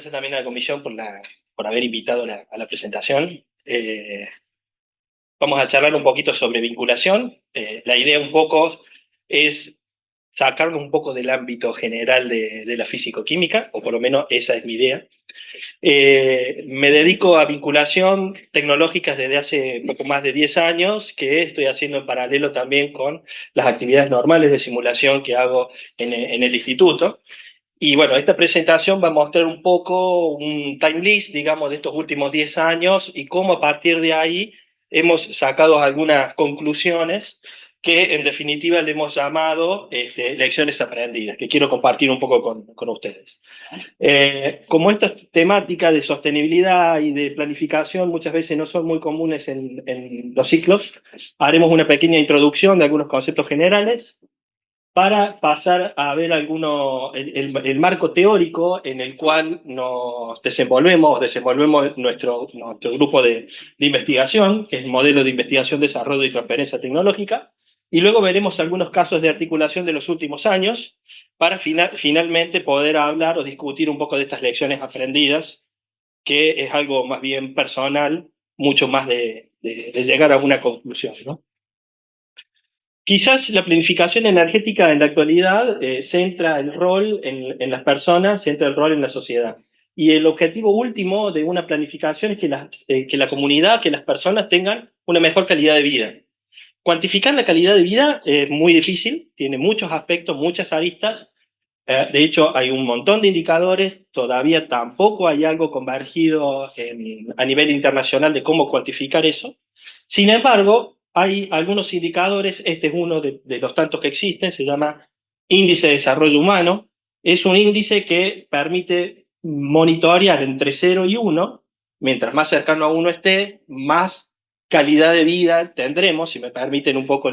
gracias también a la comisión por haber invitado a la presentación. Vamos a charlar un poquito sobre vinculación. La idea un poco es sacarnos un poco del ámbito general de la físico-química, o por lo menos esa es mi idea. Me dedico a vinculación tecnológica desde hace poco más de 10 años, que estoy haciendo en paralelo también con las actividades normales de simulación que hago en el instituto. Y bueno, esta presentación va a mostrar un poco un time list, digamos, de estos últimos 10 años y cómo a partir de ahí hemos sacado algunas conclusiones que en definitiva le hemos llamado lecciones aprendidas, que quiero compartir un poco con ustedes. Como esta temática de sostenibilidad y de planificación muchas veces no son muy comunes en los ciclos, haremos una pequeña introducción de algunos conceptos generales para pasar a ver el marco teórico en el cual nos desenvolvemos nuestro grupo de investigación, que es el modelo de investigación, desarrollo y transferencia tecnológica, y luego veremos algunos casos de articulación de los últimos años para finalmente poder hablar o discutir un poco de estas lecciones aprendidas, que es algo más bien personal, mucho más de llegar a una conclusión, ¿no? Quizás la planificación energética en la actualidad centra el rol en las personas, centra el rol en la sociedad. Y el objetivo último de una planificación es que la comunidad, que las personas tengan una mejor calidad de vida. Cuantificar la calidad de vida es muy difícil, tiene muchos aspectos, muchas aristas. De hecho, hay un montón de indicadores, todavía tampoco hay algo convergido a nivel internacional de cómo cuantificar eso. Sin embargo, hay algunos indicadores, este es uno de los tantos que existen, se llama Índice de Desarrollo Humano. Es un índice que permite monitorear entre 0 y 1, mientras más cercano a 1 esté, más calidad de vida tendremos, si me permiten un poco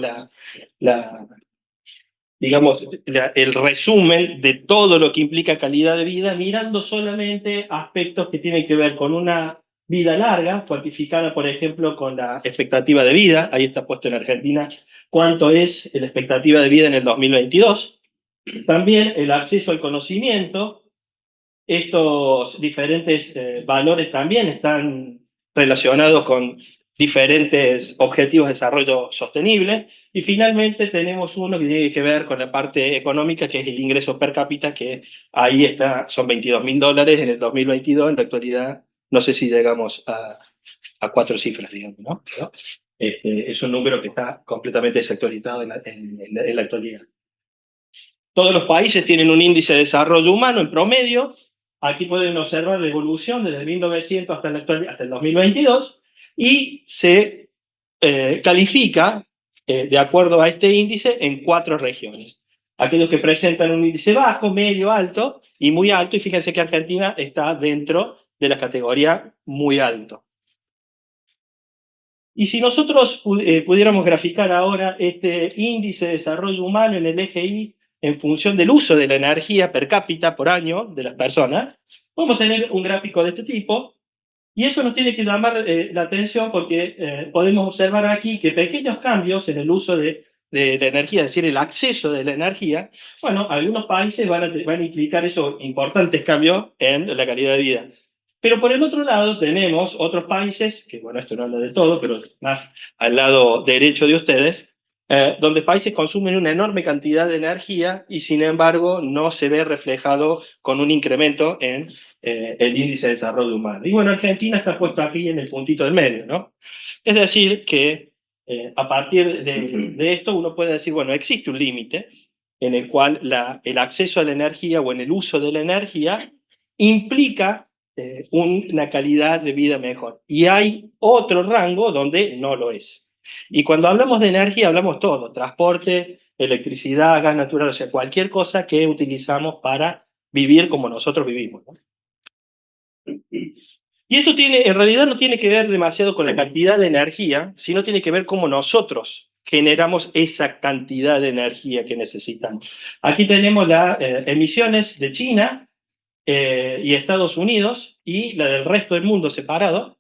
digamos, el resumen de todo lo que implica calidad de vida, mirando solamente aspectos que tienen que ver con una vida larga, cuantificada, por ejemplo, con la expectativa de vida. Ahí está puesto en Argentina cuánto es la expectativa de vida en el 2022. También el acceso al conocimiento. Estos diferentes valores también están relacionados con diferentes objetivos de desarrollo sostenible. Y finalmente tenemos uno que tiene que ver con la parte económica, que es el ingreso per cápita, que ahí está, son $22.000 en el 2022. En la actualidad no sé si llegamos a 4 cifras, digamos, ¿no? Pero, es un número que está completamente desactualizado en la actualidad. Todos los países tienen un índice de desarrollo humano en promedio. Aquí pueden observar la evolución desde 1900 hasta el 2022 y se califica, de acuerdo a este índice, en 4 regiones. Aquellos que presentan un índice bajo, medio, alto y muy alto, y fíjense que Argentina está dentro de la categoría muy alto. Y si nosotros pudiéramos graficar ahora este índice de desarrollo humano en el eje Y en función del uso de la energía per cápita por año de las personas, podemos tener un gráfico de este tipo, y eso nos tiene que llamar la atención porque podemos observar aquí que pequeños cambios en el uso de la energía, es decir, el acceso de la energía, bueno, algunos países van a implicar esos importantes cambios en la calidad de vida. Pero por el otro lado tenemos otros países, que bueno, esto no habla de todo, pero más al lado derecho de ustedes, donde países consumen una enorme cantidad de energía y sin embargo no se ve reflejado con un incremento en el índice de desarrollo humano. Y bueno, Argentina está puesto aquí en el puntito del medio, ¿no? Es decir, que a partir de esto uno puede decir, bueno, existe un límite en el cual el acceso a la energía o en el uso de la energía implica una calidad de vida mejor. Y hay otro rango donde no lo es. Y cuando hablamos de energía, hablamos todo: transporte, electricidad, gas natural, o sea, cualquier cosa que utilizamos para vivir como nosotros vivimos, ¿no? Y esto en realidad no tiene que ver demasiado con la cantidad de energía, sino tiene que ver cómo nosotros generamos esa cantidad de energía que necesitamos. Aquí tenemos las emisiones de China y Estados Unidos y la del resto del mundo separado.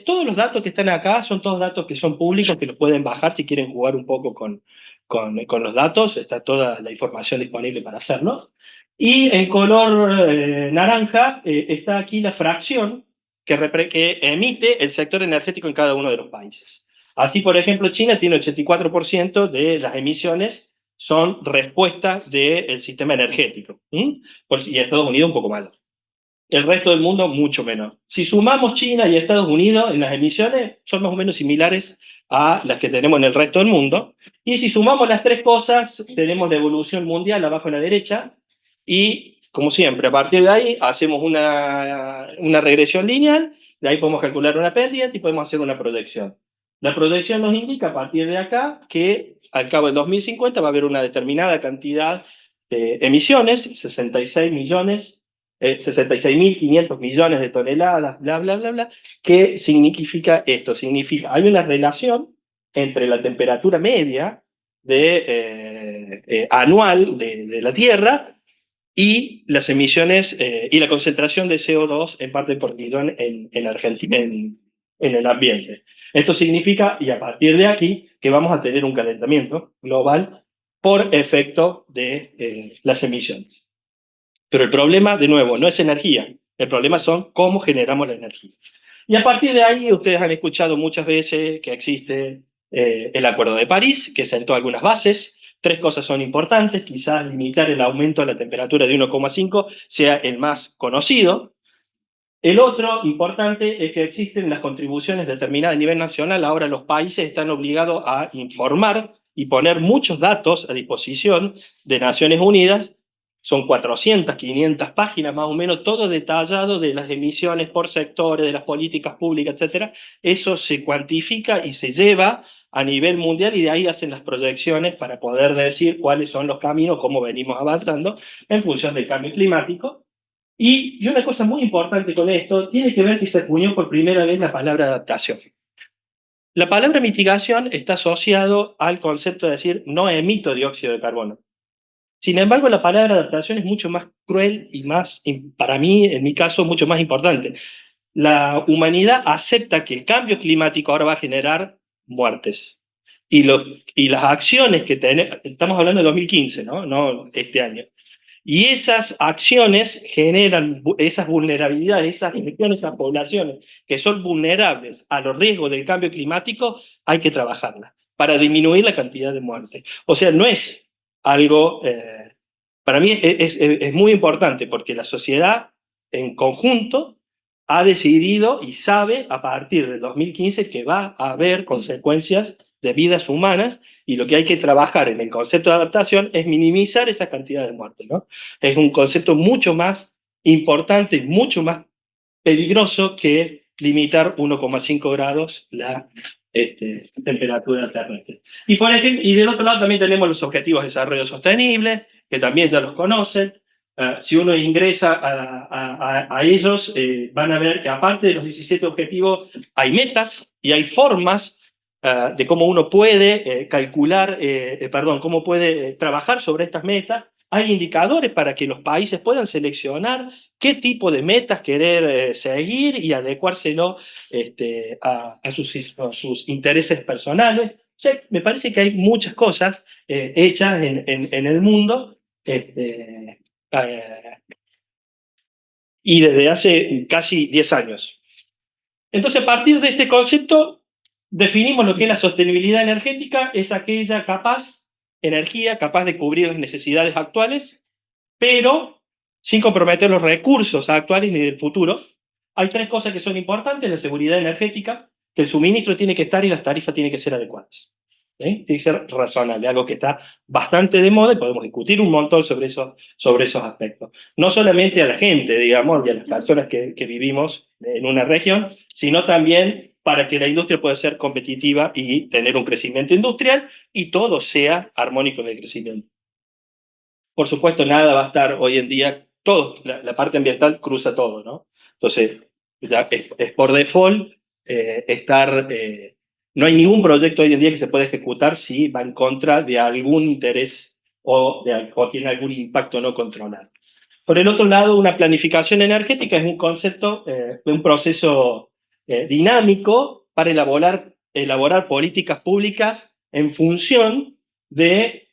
Todos los datos que están acá son todos datos que son públicos, que los pueden bajar si quieren jugar un poco con los datos. Está toda la información disponible para hacerlo. Y en color naranja está aquí la fracción que emite el sector energético en cada uno de los países. Así, por ejemplo, China tiene 84% de las emisiones son respuestas del sistema energético. Y Estados Unidos un poco más. El resto del mundo mucho menos. Si sumamos China y Estados Unidos en las emisiones, son más o menos similares a las que tenemos en el resto del mundo. Y si sumamos las tres cosas, tenemos la evolución mundial abajo a la derecha. Y, como siempre, a partir de ahí hacemos una regresión lineal, de ahí podemos calcular una pendiente y podemos hacer una proyección. La proyección nos indica a partir de acá que al cabo del 2050 va a haber una determinada cantidad de emisiones, 66 millones 66.500 millones de toneladas, bla, bla, bla, bla. ¿Qué significa esto? Significa, hay una relación entre la temperatura media anual de la Tierra y las emisiones y la concentración de CO2 en parte por millón en Argentina, en el ambiente. Esto significa, y a partir de aquí, que vamos a tener un calentamiento global por efecto de las emisiones. Pero el problema, de nuevo, no es energía. El problema son cómo generamos la energía. Y a partir de ahí, ustedes han escuchado muchas veces que existe el Acuerdo de París, que sentó algunas bases. Tres cosas son importantes. Quizás limitar el aumento de la temperatura de 1,5 sea el más conocido. El otro importante es que existen las contribuciones determinadas a nivel nacional. Ahora los países están obligados a informar y poner muchos datos a disposición de Naciones Unidas. Son 400, 500 páginas más o menos, todo detallado de las emisiones por sectores, de las políticas públicas, etc. Eso se cuantifica y se lleva a nivel mundial y de ahí hacen las proyecciones para poder decir cuáles son los caminos, cómo venimos avanzando en función del cambio climático. Y una cosa muy importante con esto tiene que ver que se acuñó por primera vez la palabra adaptación. La palabra mitigación está asociado al concepto de decir no emito dióxido de carbono. Sin embargo, la palabra adaptación es mucho más cruel y más, para mí, en mi caso, mucho más importante. La humanidad acepta que el cambio climático ahora va a generar muertes. Y las acciones que tenemos, estamos hablando de 2015, no este año. Y esas acciones generan esas vulnerabilidades, esas regiones, esas poblaciones que son vulnerables a los riesgos del cambio climático, hay que trabajarlas para disminuir la cantidad de muertes. O sea, no es algo, para mí es muy importante porque la sociedad en conjunto ha decidido y sabe a partir del 2015 que va a haber consecuencias de vidas humanas y lo que hay que trabajar en el concepto de adaptación es minimizar esa cantidad de muertes, ¿no? Es un concepto mucho más importante y mucho más peligroso que limitar 1,5 grados la temperatura terrestre. Y, por ejemplo, y del otro lado también tenemos los objetivos de desarrollo sostenible, que también ya los conocen. Si uno ingresa a ellos, van a ver que aparte de los 17 objetivos, hay metas y hay formas de cómo uno puede calcular, perdón, cómo puede trabajar sobre estas metas. Hay indicadores para que los países puedan seleccionar qué tipo de metas querer seguir y adecuárselo a sus intereses personales. O sea, me parece que hay muchas cosas hechas en el mundo y desde hace casi 10 años. Entonces, a partir de este concepto, definimos lo que es la sostenibilidad energética, es aquella energía capaz de cubrir las necesidades actuales, pero sin comprometer los recursos actuales ni del futuro. Hay tres cosas que son importantes: la seguridad energética, que el suministro tiene que estar y las tarifas tienen que ser adecuadas. Tiene que ser razonable, algo que está bastante de moda y podemos discutir un montón sobre esos aspectos. No solamente a la gente, digamos, y a las personas que vivimos en una región, sino también para que la industria pueda ser competitiva y tener un crecimiento industrial y todo sea armónico en el crecimiento. Por supuesto, nada va a estar hoy en día, todo, la parte ambiental cruza todo, ¿no? Entonces, ya es por default no hay ningún proyecto hoy en día que se pueda ejecutar si va en contra de algún interés o tiene algún impacto no controlado. Por el otro lado, una planificación energética es un concepto, un proceso dinámico para elaborar políticas públicas en función de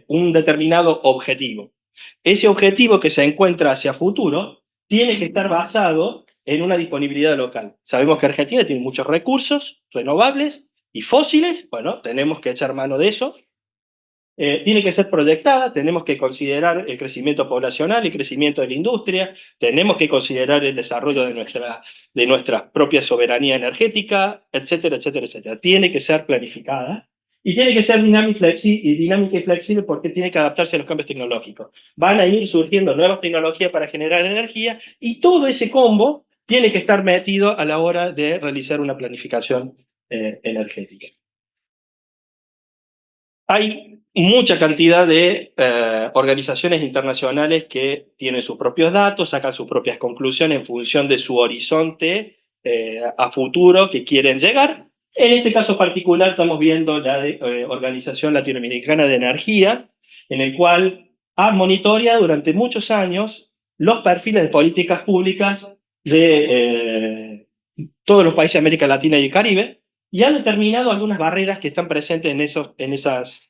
un determinado objetivo. ese objetivo que se encuentra hacia futuro tiene que estar basado en una disponibilidad local. Sabemos que Argentina tiene muchos recursos renovables y fósiles, bueno, tenemos que echar mano de eso. Tiene que ser proyectada, tenemos que considerar el crecimiento poblacional, el crecimiento de la industria, tenemos que considerar el desarrollo de nuestra propia soberanía energética, etcétera, etcétera, etcétera. Tiene que ser planificada y tiene que ser dinámica y flexible porque tiene que adaptarse a los cambios tecnológicos. Van a ir surgiendo nuevas tecnologías para generar energía y todo ese combo tiene que estar metido a la hora de realizar una planificación energética. Hay mucha cantidad de organizaciones internacionales que tienen sus propios datos, sacan sus propias conclusiones en función de su horizonte a futuro que quieren llegar. En este caso particular estamos viendo la Organización Latinoamericana de Energía, en el cual ha monitoreado durante muchos años los perfiles de políticas públicas de todos los países de América Latina y el Caribe, y ha determinado algunas barreras que están presentes en esos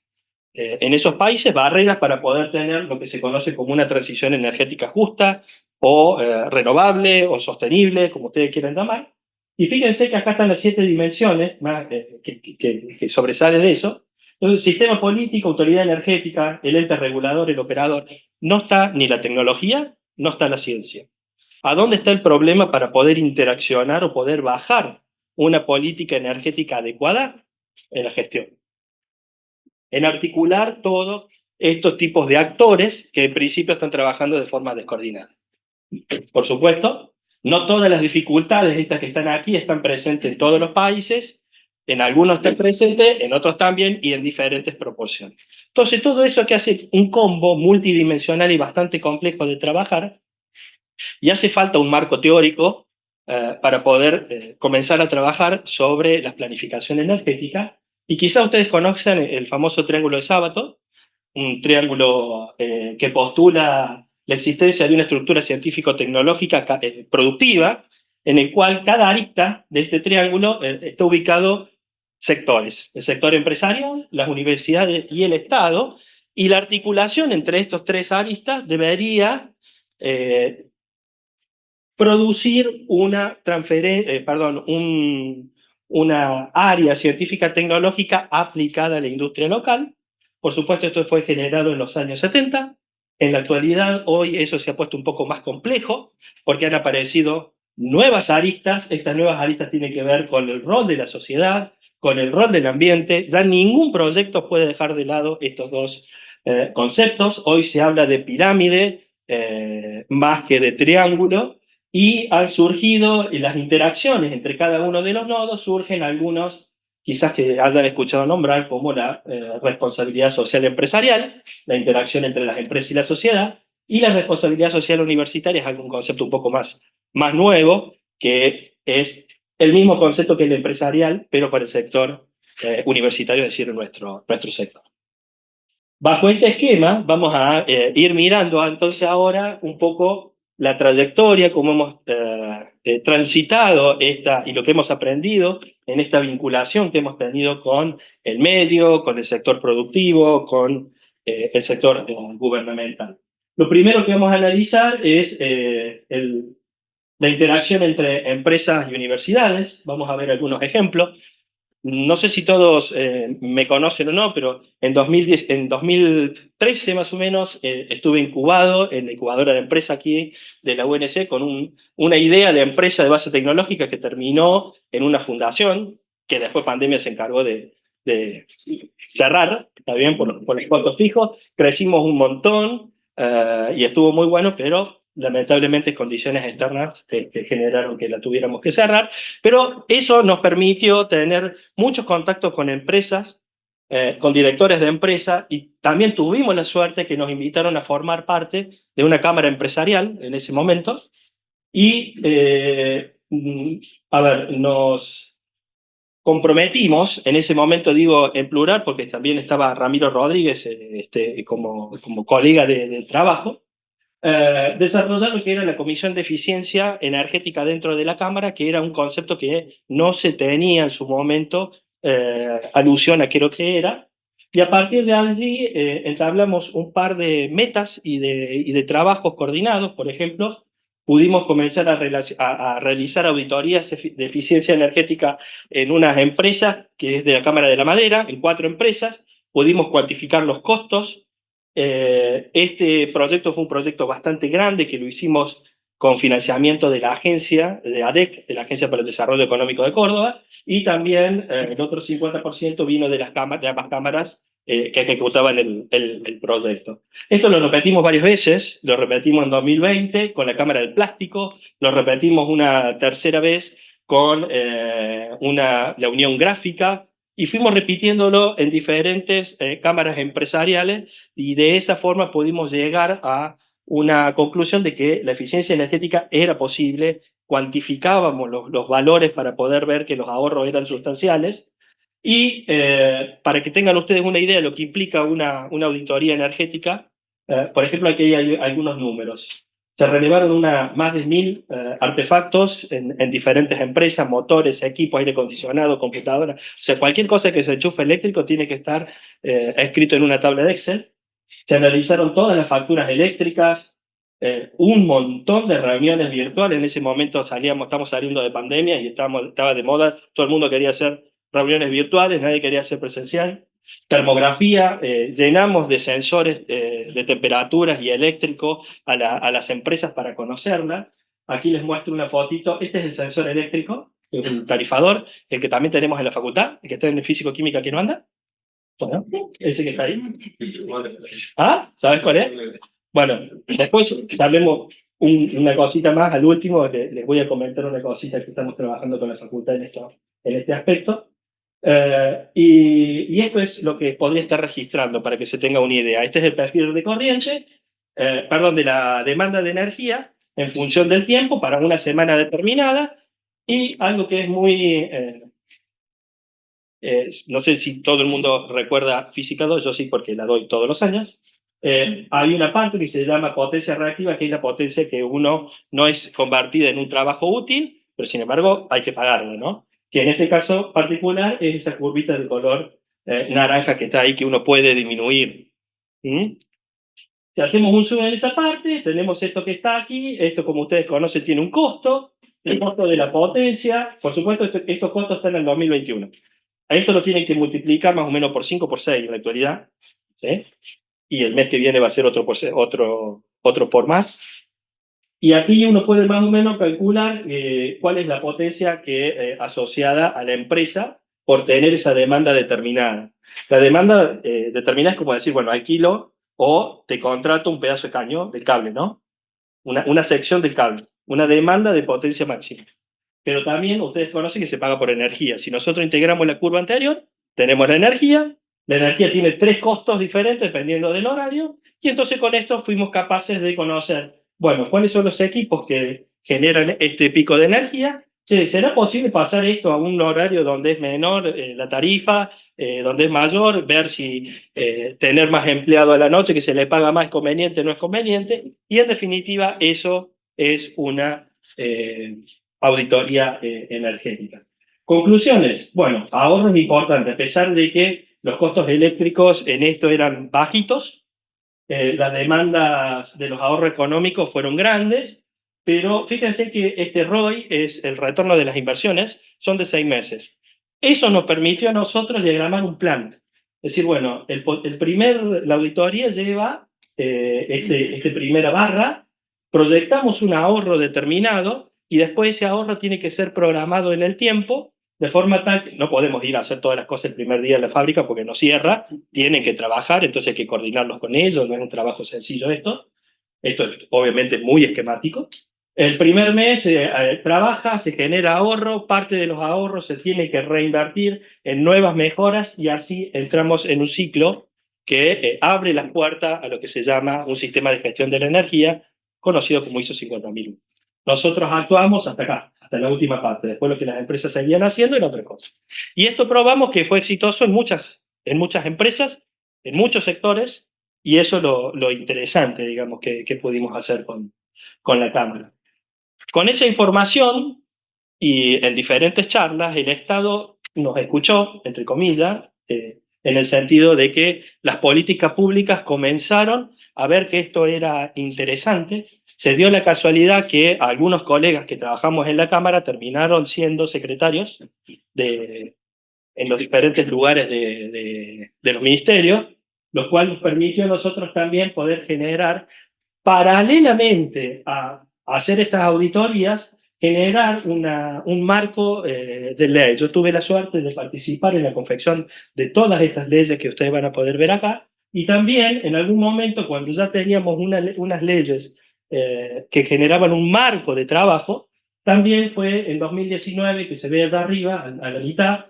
países, barreras para poder tener lo que se conoce como una transición energética justa o renovable o sostenible, como ustedes quieran llamar. Y fíjense que acá están las 7 dimensiones más, que sobresale de eso. Entonces, sistema político, autoridad energética, el ente regulador, el operador, no está ni la tecnología, no está la ciencia. ¿A dónde está el problema para poder interaccionar o poder bajar una política energética adecuada? En la gestión. En articular todos estos tipos de actores que en principio están trabajando de forma descoordinada. Por supuesto, no todas las dificultades estas que están aquí están presentes en todos los países, en algunos están presentes, en otros también y en diferentes proporciones. Entonces, todo eso que hace un combo multidimensional y bastante complejo de trabajar, y hace falta un marco teórico para poder comenzar a trabajar sobre la planificación energética. Y quizá ustedes conozcan el famoso triángulo de Sábato, un triángulo que postula la existencia de una estructura científico-tecnológica productiva, en el cual cada arista de este triángulo está ubicado sectores, el sector empresarial, las universidades y el Estado, y la articulación entre estos 3 aristas debería producir una área científica tecnológica aplicada a la industria local. Por supuesto, esto fue generado en los años 70. En la actualidad, hoy eso se ha puesto un poco más complejo porque han aparecido nuevas aristas. Estas nuevas aristas tienen que ver con el rol de la sociedad, con el rol del ambiente. Ya ningún proyecto puede dejar de lado estos dos conceptos. Hoy se habla de pirámide más que de triángulo, y han surgido las interacciones entre cada uno de los nodos, surgen algunos, quizás que hayan escuchado nombrar, como la responsabilidad social empresarial, la interacción entre las empresas y la sociedad, y la responsabilidad social universitaria es algún concepto un poco más nuevo, que es el mismo concepto que el empresarial, pero para el sector universitario, es decir, nuestro sector. Bajo este esquema vamos a ir mirando entonces ahora un poco la trayectoria, cómo hemos transitado esta y lo que hemos aprendido en esta vinculación que hemos tenido con el medio, con el sector productivo, con el sector gubernamental. Lo primero que vamos a analizar es la interacción entre empresas y universidades. Vamos a ver algunos ejemplos. No sé si todos me conocen o no, pero en 2013 más o menos estuve incubado en la incubadora de empresa aquí de la UNC con una idea de empresa de base tecnológica que terminó en una fundación que después pandemia se encargó de cerrar, está bien, por los costos fijos. Crecimos un montón y estuvo muy bueno, pero lamentablemente condiciones externas que generaron que la tuviéramos que cerrar, pero eso nos permitió tener muchos contactos con empresas, con directores de empresa, y también tuvimos la suerte que nos invitaron a formar parte de una cámara empresarial en ese momento, y nos comprometimos, en ese momento digo en plural porque también estaba Ramiro Rodríguez como colega de trabajo, desarrollar lo que era la Comisión de Eficiencia Energética dentro de la Cámara, que era un concepto que no se tenía en su momento alusión a qué era lo que era, Y a partir de allí entablamos un par de metas y de trabajos coordinados. Por ejemplo, pudimos comenzar a realizar auditorías de eficiencia energética en unas empresas, que es de la Cámara de la Madera, en 4 empresas. Pudimos cuantificar los costos. Este proyecto fue un proyecto bastante grande que lo hicimos con financiamiento de la agencia, de ADEC, de la Agencia para el Desarrollo Económico de Córdoba, y también el otro 50% vino de de ambas cámaras que ejecutaban el proyecto. Esto lo repetimos varias veces, lo repetimos en 2020 con la Cámara del Plástico, lo repetimos una tercera vez con la Unión Gráfica, y fuimos repitiéndolo en diferentes cámaras empresariales, y de esa forma pudimos llegar a una conclusión de que la eficiencia energética era posible, cuantificábamos los valores para poder ver que los ahorros eran sustanciales, y para que tengan ustedes una idea de lo que implica una auditoría energética, por ejemplo, aquí hay algunos números. Se relevaron más de 1000 artefactos en diferentes empresas, motores, equipos, aire acondicionado, computadoras. O sea, cualquier cosa que se enchufe eléctrico tiene que estar escrito en una tabla de Excel. Se analizaron todas las facturas eléctricas, un montón de reuniones virtuales. En ese momento estamos saliendo de pandemia y estaba de moda, todo el mundo quería hacer reuniones virtuales, nadie quería hacer presencial. Termografía, llenamos de sensores de temperaturas y eléctricos a las empresas para conocerlas. Aquí les muestro una fotito. Este es el sensor eléctrico, el tarifador, el que también tenemos en la facultad, el que está en físico-química, ¿quién no anda? Bueno, ese que está ahí. ¿Ah? ¿Sabes cuál es? Bueno, después hablemos una cosita más al último, les voy a comentar una cosita que estamos trabajando con la facultad en este aspecto. Y esto es lo que podría estar registrando para que se tenga una idea. Este es el perfil de corriente, perdón, de la demanda de energía en función del tiempo para una semana determinada, y algo que es muy no sé si todo el mundo recuerda Física 2, yo sí porque la doy todos los años. Hay una parte que se llama potencia reactiva, que es la potencia que uno no es convertida en un trabajo útil, pero sin embargo hay que pagarlo, ¿no? Que en este caso particular es esa curvita de color naranja que está ahí, que uno puede disminuir. ¿Mm? Si hacemos un zoom en esa parte, tenemos esto que está aquí. Esto, como ustedes conocen, tiene un costo, el costo de la potencia. Por supuesto, estos costos están en el 2021. A esto lo tienen que multiplicar más o menos por 5 por 6 en la actualidad, ¿sí? Y el mes que viene va a ser otro por más. Y aquí uno puede más o menos calcular cuál es la potencia asociada a la empresa por tener esa demanda determinada. La demanda determinada es como decir, bueno, alquilo o te contrato un pedazo de caño del cable, ¿no? Una sección del cable, una demanda de potencia máxima. Pero también ustedes conocen que se paga por energía. Si nosotros integramos la curva anterior, tenemos la energía tiene 3 costos diferentes dependiendo del horario, y entonces con esto fuimos capaces de conocer, bueno, cuáles son los equipos que generan este pico de energía. Sí, ¿será posible pasar esto a un horario donde es menor la tarifa, donde es mayor, ver si tener más empleado a la noche, que se le paga más, es conveniente o no es conveniente? Y en definitiva, eso es una auditoría energética. Conclusiones. Bueno, ahorros importantes, a pesar de que los costos eléctricos en esto eran bajitos, las demandas de los ahorros económicos fueron grandes, pero fíjense que este ROI es el retorno de las inversiones, son de 6 meses. Eso nos permitió a nosotros diagramar un plan. Es decir, bueno, la auditoría lleva esta primera barra, proyectamos un ahorro determinado y después ese ahorro tiene que ser programado en el tiempo, de forma tal que no podemos ir a hacer todas las cosas el primer día en la fábrica porque no cierra, tienen que trabajar, entonces hay que coordinarlos con ellos, no es un trabajo sencillo esto. Esto es obviamente muy esquemático. El primer mes trabaja, se genera ahorro, parte de los ahorros se tiene que reinvertir en nuevas mejoras, y así entramos en un ciclo que abre las puertas a lo que se llama un sistema de gestión de la energía, conocido como ISO 50001. Nosotros actuamos hasta acá, hasta la última parte. Después lo que las empresas seguían haciendo era otra cosa. Y esto probamos que fue exitoso en muchas empresas, en muchos sectores, y eso es lo interesante, digamos, que pudimos hacer con la Cámara. Con esa información y en diferentes charlas, el Estado nos escuchó, entre comillas, en el sentido de que las políticas públicas comenzaron a ver que esto era interesante. Se dio la casualidad que algunos colegas que trabajamos en la Cámara terminaron siendo secretarios en los diferentes lugares de los ministerios, lo cual nos permitió a nosotros también poder generar, paralelamente a hacer estas auditorías, generar un marco de ley. Yo tuve la suerte de participar en la confección de todas estas leyes que ustedes van a poder ver acá, y también en algún momento, cuando ya teníamos unas leyes que generaban un marco de trabajo, también fue en 2019, que se ve allá arriba, a la mitad,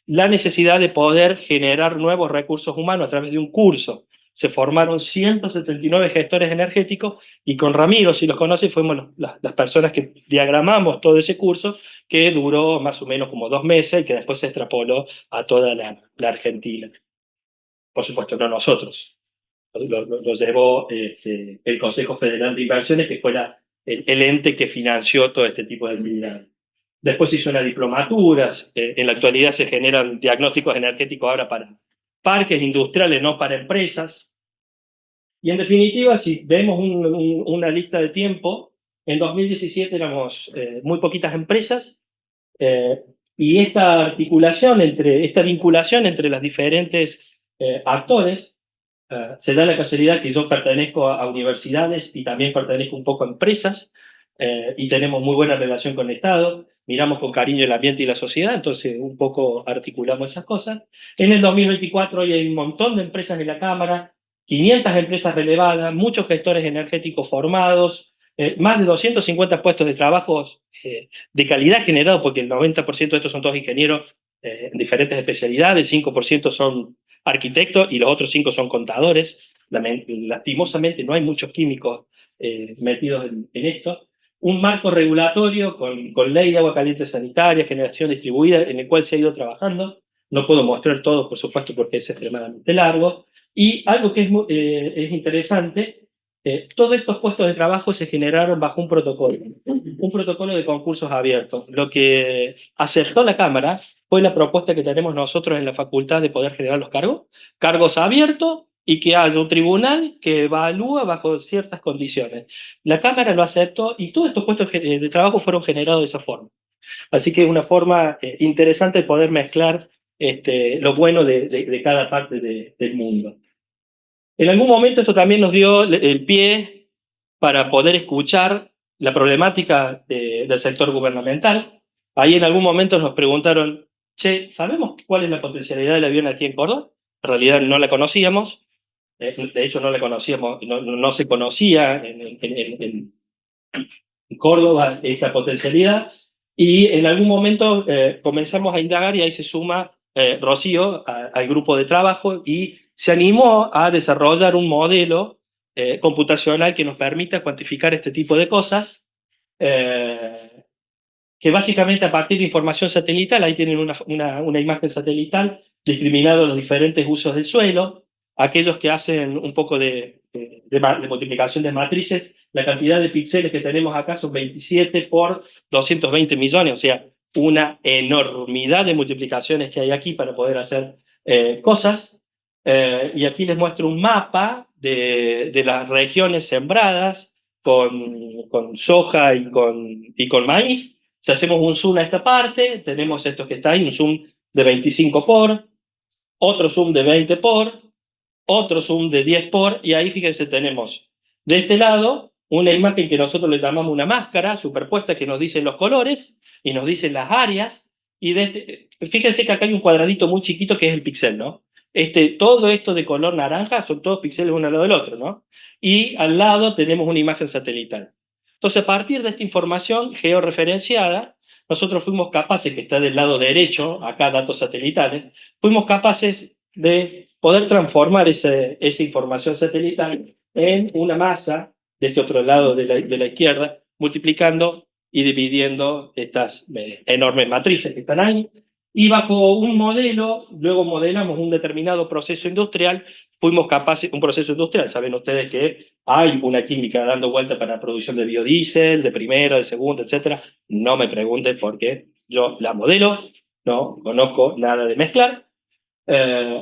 la necesidad de poder generar nuevos recursos humanos a través de un curso. Se formaron 179 gestores energéticos y con Ramiro, si los conoce, fuimos las personas que diagramamos todo ese curso, que duró más o menos como 2 meses y que después se extrapoló a toda la Argentina. Por supuesto, no nosotros. Lo llevó el Consejo Federal de Inversiones, que fue el ente que financió todo este tipo de actividades. Después hizo unas diplomaturas. En la actualidad se generan diagnósticos energéticos ahora para parques industriales, no para empresas. Y en definitiva, si vemos una lista de tiempo, en 2017 éramos muy poquitas empresas, y esta vinculación entre los diferentes actores, se da la casualidad que yo pertenezco a universidades y también pertenezco un poco a empresas, y tenemos muy buena relación con el Estado, miramos con cariño el ambiente y la sociedad, entonces un poco articulamos esas cosas. En el 2024 hoy hay un montón de empresas en la Cámara, 500 empresas relevadas, muchos gestores energéticos formados, más de 250 puestos de trabajo de calidad generados, porque el 90% de estos son todos ingenieros en diferentes especialidades, 5% son arquitectos y los otros 5 son contadores. Lastimosamente no hay muchos químicos metidos en esto. Un marco regulatorio con ley de agua caliente sanitaria, generación distribuida, en el cual se ha ido trabajando. No puedo mostrar todo, por supuesto, porque es extremadamente largo. Y algo que es interesante, todos estos puestos de trabajo se generaron bajo un protocolo de concursos abiertos. Lo que aceptó la Cámara fue la propuesta que tenemos nosotros en la facultad de poder generar los cargos abiertos, y que haya un tribunal que evalúa bajo ciertas condiciones. La Cámara lo aceptó y todos estos puestos de trabajo fueron generados de esa forma. Así que es una forma interesante de poder mezclar lo bueno de cada parte del mundo. En algún momento esto también nos dio el pie para poder escuchar la problemática del sector gubernamental. Ahí en algún momento nos preguntaron, che, ¿sabemos cuál es la potencialidad de la bioenergía en Córdoba? En realidad no la conocíamos, de hecho no la conocíamos, no se conocía en Córdoba esta potencialidad, y en algún momento comenzamos a indagar y ahí se suma Rocío al grupo de trabajo y se animó a desarrollar un modelo computacional que nos permita cuantificar este tipo de cosas, que básicamente a partir de información satelital, ahí tienen una imagen satelital discriminando los diferentes usos del suelo, aquellos que hacen un poco de multiplicación de matrices, la cantidad de píxeles que tenemos acá son 27 por 220 millones, o sea, una enormidad de multiplicaciones que hay aquí para poder hacer cosas. Y aquí les muestro un mapa de las regiones sembradas con soja y con maíz. Si hacemos un zoom a esta parte, tenemos esto que está ahí, un zoom de 25 por, otro zoom de 20 por, otro zoom de 10 por, y ahí fíjense, tenemos de este lado una imagen que nosotros le llamamos una máscara superpuesta, que nos dice los colores y nos dice las áreas, y fíjense que acá hay un cuadradito muy chiquito que es el píxel, ¿no? Todo esto de color naranja son todos píxeles uno al lado del otro, ¿no? Y al lado tenemos una imagen satelital. Entonces, a partir de esta información georreferenciada, nosotros fuimos capaces, que está del lado derecho, acá datos satelitales, fuimos capaces de poder transformar esa información satelital en una masa de este otro lado de la izquierda, multiplicando y dividiendo estas enormes matrices que están ahí. Y bajo un modelo, luego modelamos un determinado proceso industrial, fuimos capaces, un proceso industrial, saben ustedes que hay una química dando vuelta para la producción de biodiesel, de primera, de segunda, etcétera. No me pregunten por qué yo la modelo, no conozco nada de mezclar,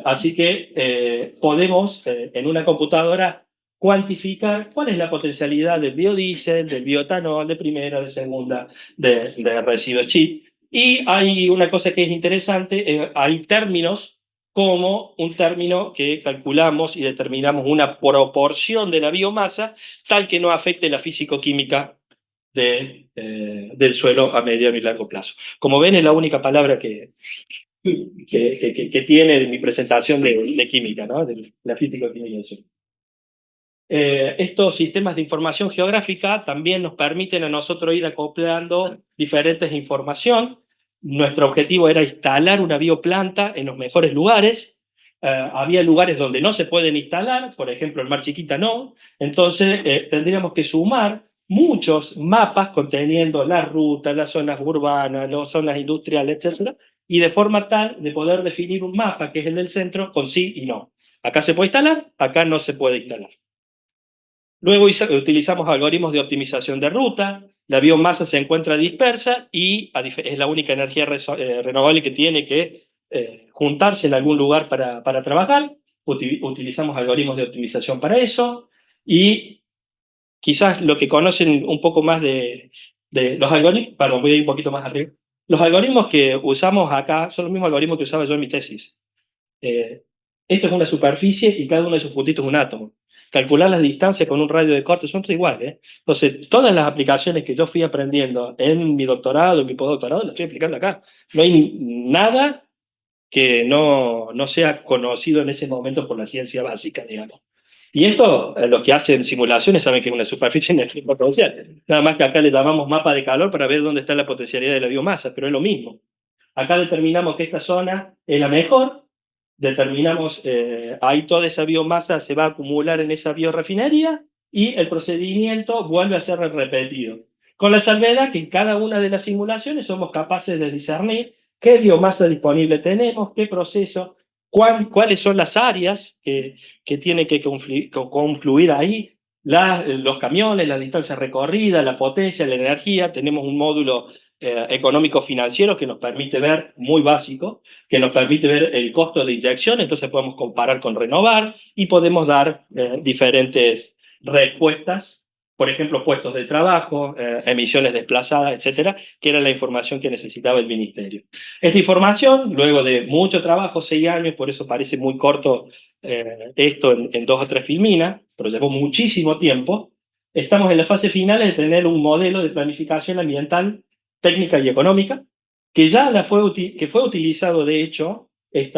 Así que podemos en una computadora cuantificar cuál es la potencialidad del biodiesel, del bioetanol, de primera, de segunda, de residuos chip. Y hay una cosa que es interesante, hay términos como un término que calculamos y determinamos una proporción de la biomasa tal que no afecte la físico-química del suelo a mediano y largo plazo. Como ven, es la única palabra que tiene mi presentación de química, ¿no? De la físico-química del suelo. Estos sistemas de información geográfica también nos permiten a nosotros ir acoplando diferentes información. Nuestro objetivo era instalar una bioplanta en los mejores lugares. Había lugares donde no se pueden instalar, por ejemplo, el Mar Chiquita no. Entonces, tendríamos que sumar muchos mapas conteniendo las rutas, las zonas urbanas, las zonas industriales, etcétera, y de forma tal de poder definir un mapa que es el del centro con sí y no. Acá se puede instalar, acá no se puede instalar. Luego utilizamos algoritmos de optimización de ruta, la biomasa se encuentra dispersa y es la única energía renovable que tiene que juntarse en algún lugar para trabajar. Utilizamos algoritmos de optimización para eso y quizás lo que conocen un poco más de los algoritmos, perdón, voy a ir un poquito más arriba. Los algoritmos que usamos acá son los mismos algoritmos que usaba yo en mi tesis. Eh, Esto es una superficie y cada uno de sus puntitos es un átomo. Calcular las distancias con un radio de corte son todas iguales, ¿eh? Entonces, todas las aplicaciones que yo fui aprendiendo en mi doctorado, en mi postdoctorado, las estoy aplicando acá. No hay nada que no sea conocido en ese momento por la ciencia básica, digamos. Y esto, los que hacen simulaciones saben que es una superficie energética potencial. Nada más que acá le llamamos mapa de calor para ver dónde está la potencialidad de la biomasa, pero es lo mismo. Acá determinamos que esta zona es la mejor, determinamos, ahí toda esa biomasa se va a acumular en esa biorefinería y el procedimiento vuelve a ser repetido. Con la salvedad que en cada una de las simulaciones somos capaces de discernir qué biomasa disponible tenemos, qué proceso, cuáles son las áreas que tienen que confluir ahí, los camiones, la distancia recorrida, la potencia, la energía. Tenemos un módulo económico-financiero que nos permite ver, muy básico, que nos permite ver el costo de inyección, entonces podemos comparar con Renovar y podemos dar diferentes respuestas, por ejemplo, puestos de trabajo, emisiones desplazadas, etcétera, que era la información que necesitaba el ministerio. Esta información, luego de mucho trabajo, 6 años, por eso parece muy corto esto en 2 o 3 filminas, pero llevó muchísimo tiempo, estamos en la fase final de tener un modelo de planificación ambiental, técnica y económica, que ya que fue utilizado, de hecho, el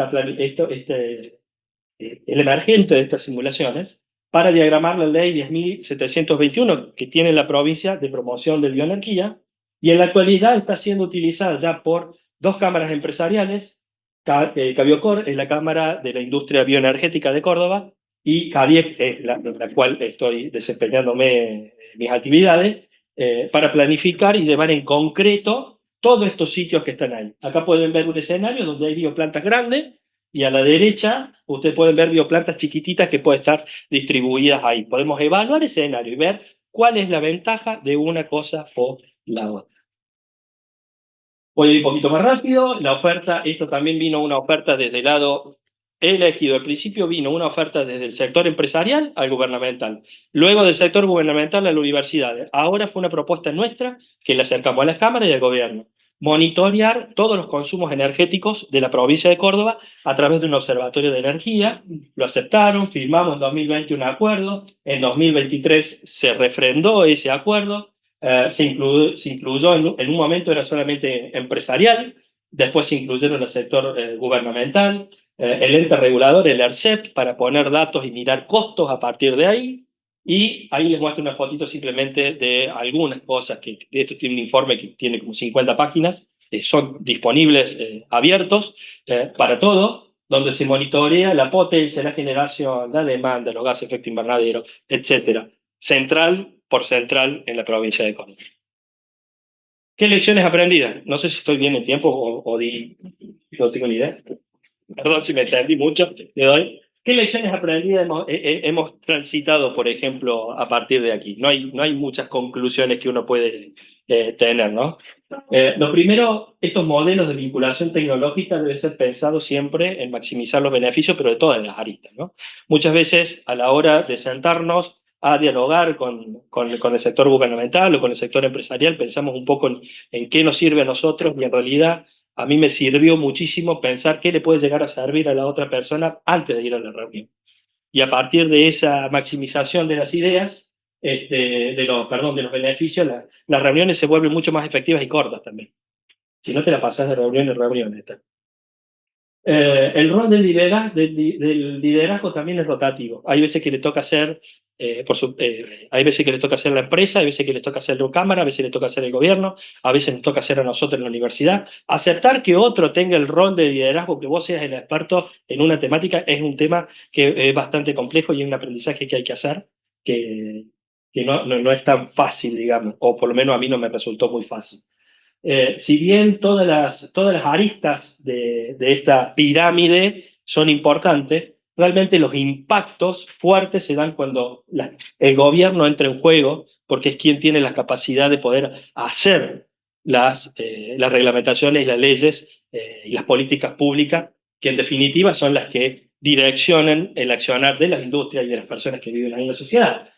emergente de estas simulaciones, para diagramar la ley 10.721 que tiene la provincia de promoción de bioenergía, y en la actualidad está siendo utilizada ya por 2 cámaras empresariales, Cabiocor, es la Cámara de la Industria Bioenergética de Córdoba, y CADIEC, la cual estoy desempeñándome mis actividades, para planificar y llevar en concreto todos estos sitios que están ahí. Acá pueden ver un escenario donde hay bioplantas grandes, y a la derecha ustedes pueden ver bioplantas chiquititas que pueden estar distribuidas ahí. Podemos evaluar ese escenario y ver cuál es la ventaja de una cosa o la otra. Voy a ir un poquito más rápido. La oferta, esto también vino una oferta desde el lado, he elegido, al principio vino una oferta desde el sector empresarial al gubernamental, luego del sector gubernamental a la universidad. Ahora fue una propuesta nuestra que le acercamos a las cámaras y al gobierno. Monitorear todos los consumos energéticos de la provincia de Córdoba a través de un observatorio de energía. Lo aceptaron, firmamos en 2020 un acuerdo, en 2023 se refrendó ese acuerdo. Se incluyó en un momento era solamente empresarial, después se incluyeron el sector gubernamental, el ente regulador, el ERCEP, para poner datos y mirar costos a partir de ahí. Y ahí les muestro una fotito simplemente de algunas cosas, que esto tiene un informe que tiene como 50 páginas, son disponibles, abiertos, para todo, donde se monitorea la potencia, la generación, la demanda, los gases de efecto invernadero, etcétera, central por central en la provincia de Córdoba. ¿Qué lecciones aprendidas? No sé si estoy bien en tiempo no tengo ni idea. Perdón si me extendí mucho, le doy. ¿Qué lecciones aprendidas hemos transitado, por ejemplo, a partir de aquí? No hay muchas conclusiones que uno puede tener, ¿no? Lo primero, estos modelos de vinculación tecnológica deben ser pensados siempre en maximizar los beneficios, pero de todas las aristas, ¿no? Muchas veces, a la hora de sentarnos a dialogar con el sector gubernamental o con el sector empresarial, pensamos un poco en qué nos sirve a nosotros y en realidad a mí me sirvió muchísimo pensar qué le puede llegar a servir a la otra persona antes de ir a la reunión. Y a partir de esa maximización de las ideas, de los beneficios, las reuniones se vuelven mucho más efectivas y cortas también. Si no te la pasas de reunión en reunión. El rol del liderazgo también es rotativo. Hay veces que le toca hacer, hay veces que le toca hacer la empresa, hay veces que le toca hacer la cámara, a veces le toca hacer el gobierno, a veces nos toca hacer a nosotros en la universidad. Aceptar que otro tenga el rol de liderazgo, que vos seas el experto en una temática, es un tema que es bastante complejo y es un aprendizaje que hay que hacer, que, que no es tan fácil, digamos, o por lo menos a mí no me resultó muy fácil. Si bien todas las aristas de esta pirámide son importantes, realmente los impactos fuertes se dan cuando el gobierno entra en juego, porque es quien tiene la capacidad de poder hacer las reglamentaciones y las leyes y las políticas públicas, que en definitiva son las que direccionan el accionar de las industrias y de las personas que viven ahí en la sociedad.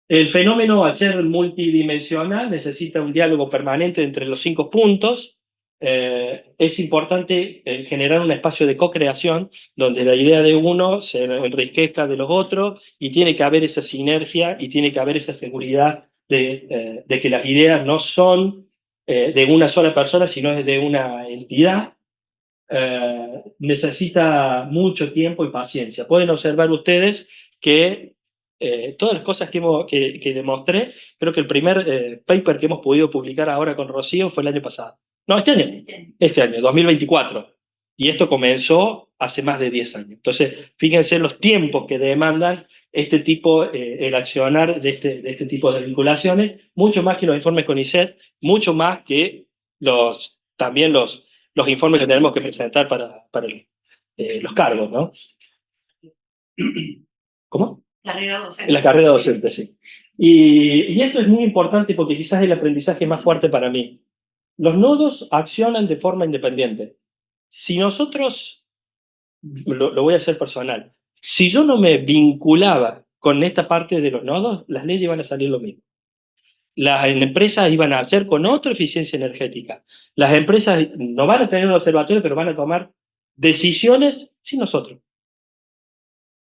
El fenómeno, al ser multidimensional, necesita un diálogo permanente entre los 5 puntos. Es importante generar un espacio de co-creación donde la idea de uno se enriquezca de los otros y tiene que haber esa sinergia y tiene que haber esa seguridad de que las ideas no son de una sola persona, sino es de una entidad. Necesita mucho tiempo y paciencia. Pueden observar ustedes que todas las cosas que demostré, creo que el primer paper que hemos podido publicar ahora con Rocío fue el año pasado. No, este año, 2024. Y esto comenzó hace más de 10 años. Entonces, fíjense los tiempos que demandan el accionar de este tipo de vinculaciones, mucho más que los informes con ICET, mucho más que también los informes que tenemos que presentar para los cargos, ¿no? ¿Cómo? Carrera docente. La carrera docente, sí. Y esto es muy importante porque quizás es el aprendizaje más fuerte para mí. Los nodos accionan de forma independiente. Si nosotros, lo voy a hacer personal, si yo no me vinculaba con esta parte de los nodos, las leyes van a salir lo mismo. Las empresas iban a hacer con otra eficiencia energética. Las empresas no van a tener un observatorio, pero van a tomar decisiones sin nosotros.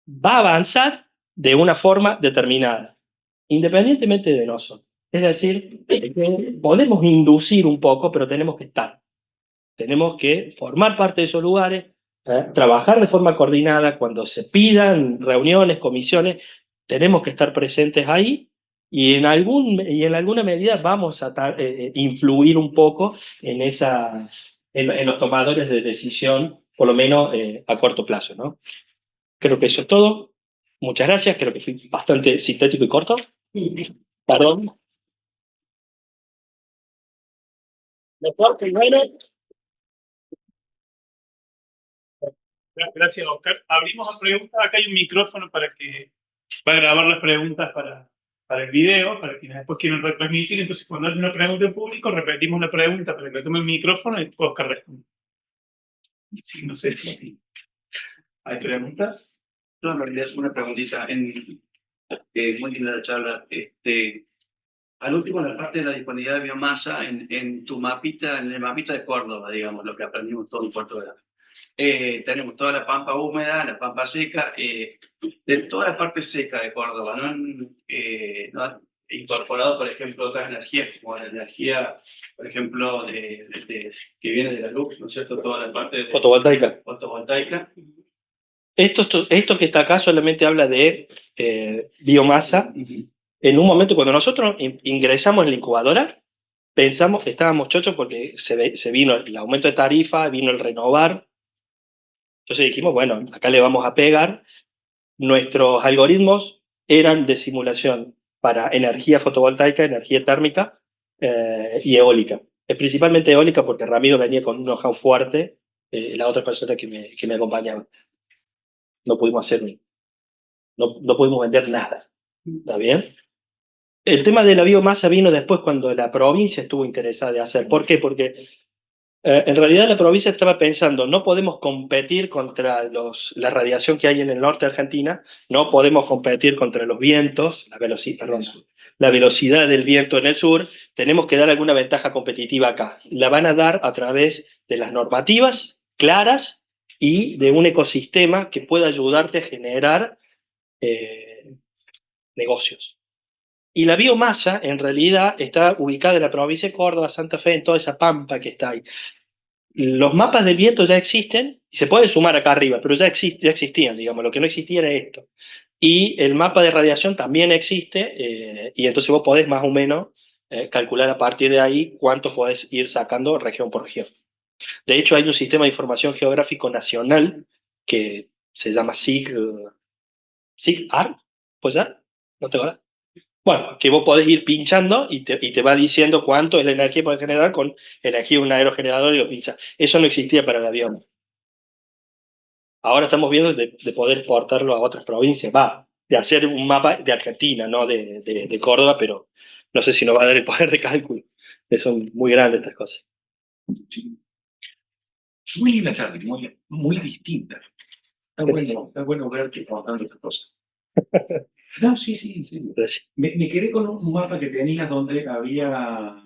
Va a avanzar de una forma determinada, independientemente de nosotros. Es decir, podemos inducir un poco, pero tenemos que estar. Tenemos que formar parte de esos lugares, trabajar de forma coordinada. Cuando se pidan reuniones, comisiones, tenemos que estar presentes ahí y en alguna medida vamos a influir un poco en los tomadores de decisión, por lo menos a corto plazo, ¿no? Creo que eso es todo. Muchas gracias. Creo que fui bastante sintético y corto. Perdón. Mejor primero. Gracias, Oscar. Abrimos a preguntas. Acá hay un micrófono para grabar las preguntas para el video, para quienes después quieren retransmitir. Entonces, cuando hace una pregunta en público, repetimos la pregunta para que tome el micrófono y Oscar responde. Sí, no sé si hay preguntas. No, en realidad es una preguntita. Muy linda la charla. Al último, la parte de la disponibilidad de biomasa en tu mapita, en el mapita de Córdoba, digamos, lo que aprendimos todo en Puerto Grande. Tenemos toda la pampa húmeda, la pampa seca, de toda la parte seca de Córdoba, ¿no? ¿No han incorporado, por ejemplo, otras energías, como la energía, por ejemplo, que viene de la luz, ¿no es cierto? Toda la parte de fotovoltaica. Esto que está acá solamente habla de biomasa. En un momento, cuando nosotros ingresamos en la incubadora, pensamos que estábamos chochos porque se vino el aumento de tarifa, vino el renovar. Entonces dijimos, bueno, acá le vamos a pegar. Nuestros algoritmos eran de simulación para energía fotovoltaica, energía térmica y eólica. Principalmente eólica porque Ramiro venía con un know-how fuerte, la otra persona que me acompañaba. No pudimos hacer no pudimos vender nada. ¿Está bien? El tema de la biomasa vino después cuando la provincia estuvo interesada de hacer. ¿Por qué? Porque en realidad la provincia estaba pensando, no podemos competir contra la radiación que hay en el norte de Argentina, no podemos competir contra los vientos, la velocidad del viento en el sur, tenemos que dar alguna ventaja competitiva acá. La van a dar a través de las normativas claras y de un ecosistema que pueda ayudarte a generar negocios. Y la biomasa, en realidad, está ubicada en la provincia de Córdoba, Santa Fe, en toda esa pampa que está ahí. Los mapas del viento ya existen, y se puede sumar acá arriba, pero ya existían, digamos, lo que no existía era esto. Y el mapa de radiación también existe, y entonces vos podés más o menos calcular a partir de ahí cuánto podés ir sacando región por región. De hecho, hay un sistema de información geográfico nacional que se llama SIG-AR, ¿pues ya? ¿No te acuerdas? Bueno, que vos podés ir pinchando y te va diciendo cuánto es la energía que podés generar con energía de un aerogenerador y lo pinchas. Eso no existía para el avión. Ahora estamos viendo de poder exportarlo a otras provincias. Va, de hacer un mapa de Argentina, no de Córdoba, pero no sé si nos va a dar el poder de cálculo. Son muy grandes estas cosas. Muy linda charla, muy distinta. Está bueno ver que contando estas cosas. No, sí, sí. Gracias. Me quedé con un mapa que tenías donde había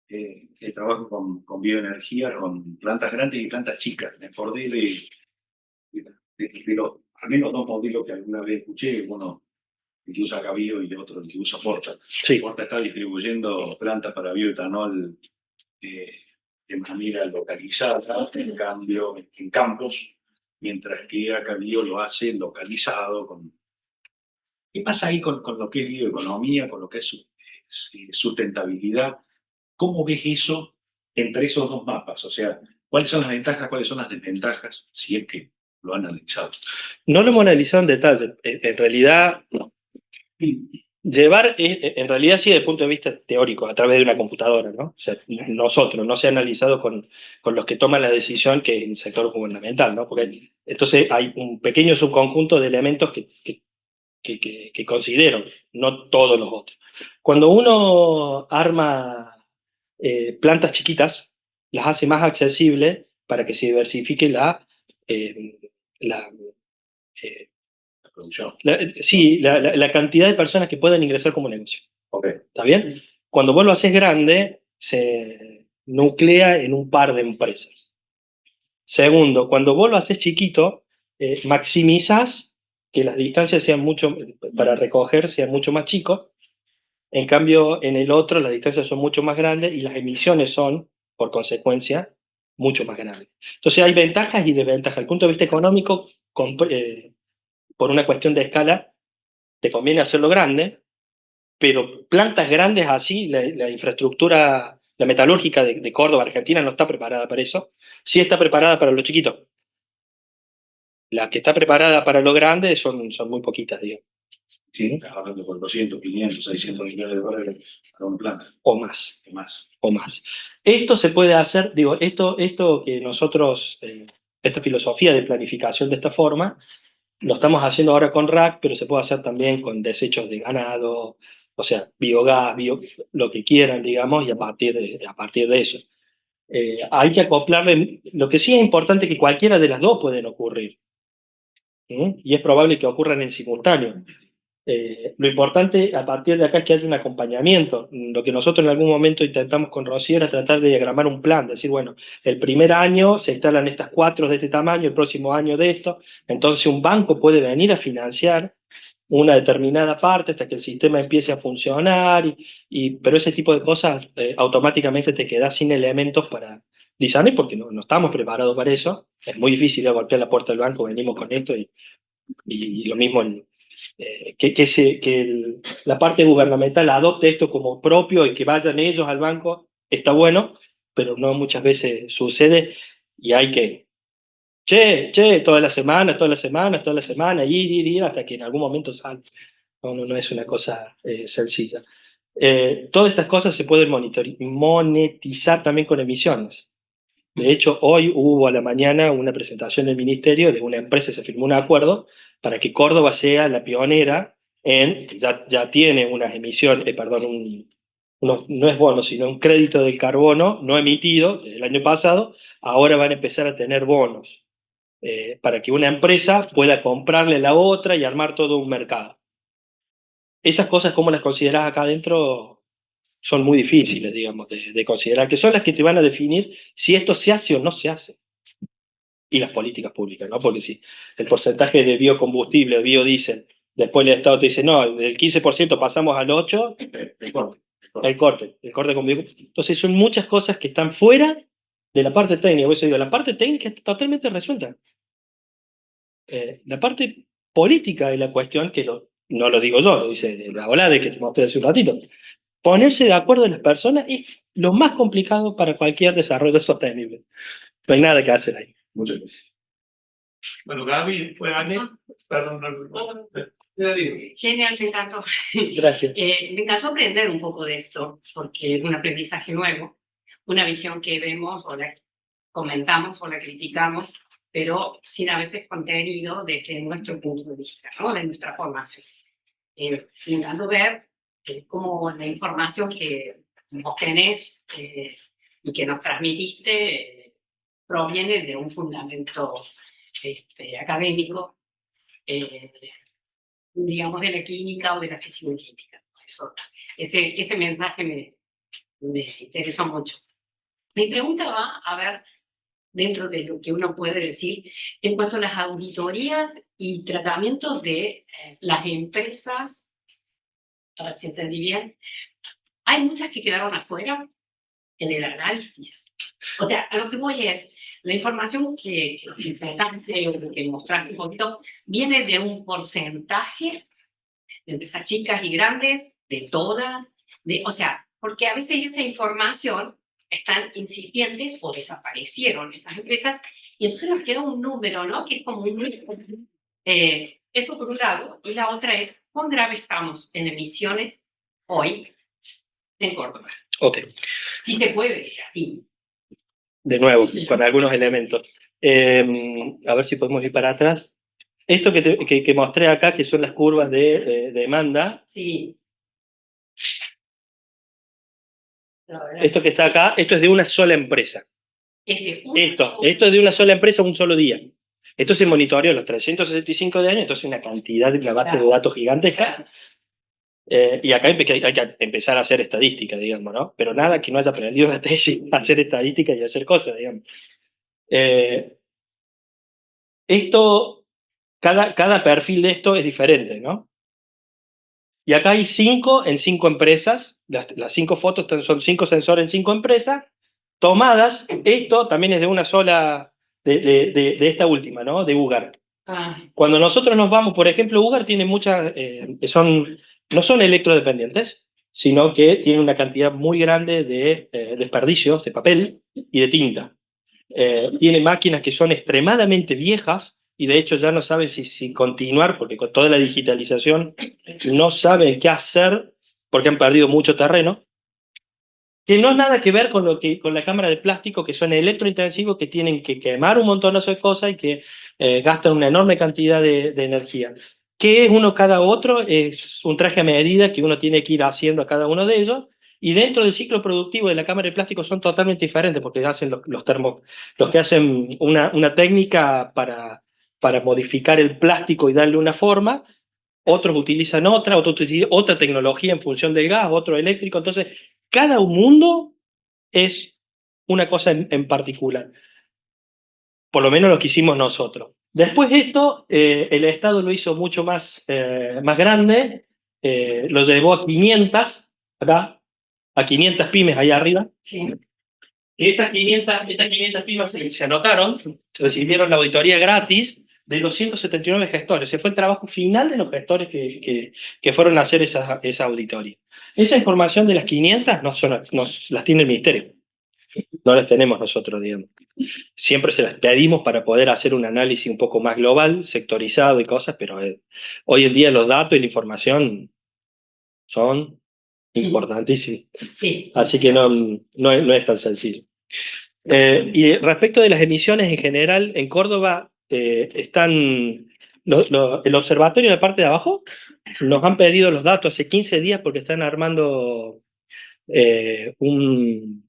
el trabajo con bioenergía, con plantas grandes y plantas chicas. Me acordé de al menos dos modelos que alguna vez escuché, uno el que usa Cabio y otro el que usa Porta. Sí. Porta está distribuyendo plantas para bioetanol de manera localizada, en cambio, en campos, mientras que Cabio lo hace localizado. ¿Qué pasa ahí con lo que es bioeconomía, con lo que es sustentabilidad? ¿Cómo ves eso entre esos dos mapas? O sea, ¿cuáles son las ventajas, cuáles son las desventajas, si es que lo han analizado? No lo hemos analizado en detalle. En realidad, en realidad sí desde el punto de vista teórico, a través de una computadora, ¿no? O sea, nosotros, no se ha analizado con los que toman la decisión, que es el sector gubernamental, ¿no? Porque entonces hay un pequeño subconjunto de elementos que considero, no todos los otros. Cuando uno arma plantas chiquitas, las hace más accesibles para que se diversifique la, eh, La producción. la cantidad de personas que pueden ingresar como negocio. Okay. ¿Está bien? Cuando vos lo haces grande, se nuclea en un par de empresas. Segundo, cuando vos lo haces chiquito, maximizas que las distancias sean para recoger sean mucho más chicos. En cambio, en el otro las distancias son mucho más grandes y las emisiones son, por consecuencia, mucho más grandes. Entonces hay ventajas y desventajas. Desde el punto de vista económico, por una cuestión de escala, te conviene hacerlo grande, pero plantas grandes así, la infraestructura, la metalúrgica de Córdoba, Argentina, no está preparada para eso. Sí está preparada para lo chiquito. La que está preparada para lo grande son muy poquitas, digamos. Sí, estás hablando por 200, 500, 600 millones de dólares para un plan. O más. O más. Esto se puede hacer, digo, esto que nosotros, esta filosofía de planificación de esta forma, lo estamos haciendo ahora con RAC, pero se puede hacer también con desechos de ganado, o sea, biogás, lo que quieran, digamos, y a partir de eso. Hay que acoplarle, lo que sí es importante es que cualquiera de las dos pueden ocurrir, ¿sí? Y es probable que ocurran en simultáneo. Lo importante a partir de acá es que haya un acompañamiento. Lo que nosotros en algún momento intentamos con Rocío era tratar de diagramar un plan, decir, bueno, el primer año se instalan estas 4 de este tamaño, el próximo año de esto, entonces un banco puede venir a financiar una determinada parte hasta que el sistema empiece a funcionar, pero ese tipo de cosas automáticamente te quedas sin elementos para discernir porque no estamos preparados para eso. Es muy difícil ir a golpear la puerta del banco, venimos con esto y lo mismo la parte gubernamental adopte esto como propio y que vayan ellos al banco, está bueno, pero no muchas veces sucede y hay que, todas las semanas, ir, hasta que en algún momento sale. No es una cosa sencilla. Todas estas cosas se pueden monetizar también con emisiones. De hecho, hoy hubo a la mañana una presentación del ministerio de una empresa, se firmó un acuerdo para que Córdoba sea la pionera ya tiene unas emisiones, perdón, no es bono, sino un crédito de carbono no emitido desde el año pasado, ahora van a empezar a tener bonos para que una empresa pueda comprarle a la otra y armar todo un mercado. Esas cosas, ¿cómo las considerás acá adentro? Son muy difíciles, digamos, de considerar, que son las que te van a definir si esto se hace o no se hace. Y las políticas públicas, ¿no? Porque si el porcentaje de biocombustible, biodiesel, después el Estado te dice, no, del 15% pasamos al 8%, el corte con biocombustible. Entonces son muchas cosas que están fuera de la parte técnica. Por eso digo, la parte técnica está totalmente resuelta. La parte política de la cuestión, no lo digo yo, lo dice la Olade que te mostré hace un ratito, ponerse de acuerdo en las personas es lo más complicado para cualquier desarrollo sostenible. No hay nada que hacer ahí. Muchas gracias. Bueno, Gaby, después Ale. Perdón, no. Genial, me encantó. Gracias. Me encantó aprender un poco de esto, porque es un aprendizaje nuevo, una visión que vemos o la comentamos o la criticamos, pero sin a veces contenido desde nuestro punto de vista, ¿no? De nuestra formación. Me encantó ver cómo la información que vos tenés y que nos transmitiste proviene de un fundamento académico, digamos, de la química o de la fisicoquímica. Ese mensaje me interesó mucho. Mi pregunta va a ver, dentro de lo que uno puede decir, en cuanto a las auditorías y tratamientos de las empresas, a ver si entendí bien, hay muchas que quedaron afuera en el análisis. O sea, a lo que voy es, la información que presentaste o que mostraste un poquito, viene de un porcentaje de empresas chicas y grandes, de todas, o sea, porque a veces esa información están incipientes o desaparecieron esas empresas, y entonces nos queda un número, ¿no? Que es como un... eso por un lado, y la otra es, ¿cuán grave estamos en emisiones hoy en Córdoba? Ok. Si se puede, sí. De nuevo, con algunos elementos. A ver si podemos ir para atrás. Esto que mostré acá, que son las curvas de demanda, Sí. esto que está acá, esto es de una sola empresa. Esto es de una sola empresa un solo día. Esto se monitoreó los 365 de años, entonces una cantidad de una base de datos gigantesca. Y acá hay que empezar a hacer estadística, digamos, ¿no? Pero nada que no haya aprendido la tesis a hacer estadística y hacer cosas, digamos. Cada perfil de esto es diferente, ¿no? Y acá hay 5 en 5 empresas, las 5 fotos son 5 sensores en 5 empresas, tomadas, esto también es de una sola, de esta última, ¿no? De UGAR. Cuando nosotros nos vamos, por ejemplo, UGAR tiene muchas, no son electrodependientes, sino que tienen una cantidad muy grande de desperdicios de papel y de tinta. Tiene máquinas que son extremadamente viejas, y de hecho ya no saben si continuar, porque con toda la digitalización no saben qué hacer, porque han perdido mucho terreno, que no es nada que ver con la cámara de plástico, que son electrointensivos, que tienen que quemar un montón de cosas y que gastan una enorme cantidad de energía. ¿Qué es uno cada otro? Es un traje a medida que uno tiene que ir haciendo a cada uno de ellos, y dentro del ciclo productivo de la cámara de plástico son totalmente diferentes, porque hacen los que hacen una técnica para modificar el plástico y darle una forma, otros utilizan otros utilizan otra tecnología en función del gas, otro eléctrico. Entonces, cada mundo es una cosa en particular, por lo menos lo que hicimos nosotros. Después de esto, el Estado lo hizo mucho más grande, lo llevó a 500, acá, a 500 pymes allá arriba. Sí. Y estas 500 pymes se anotaron, recibieron la auditoría gratis de los 179 gestores. Ese fue el trabajo final de los gestores que fueron a hacer esa auditoría. Esa información de las 500 nos las tiene el Ministerio, no las tenemos nosotros, digamos. Siempre se las pedimos para poder hacer un análisis un poco más global, sectorizado y cosas, pero hoy en día los datos y la información son importantísimos. Sí. Así que no es tan sencillo. Y respecto de las emisiones en general, en Córdoba están El observatorio en la parte de abajo nos han pedido los datos hace 15 días porque están armando un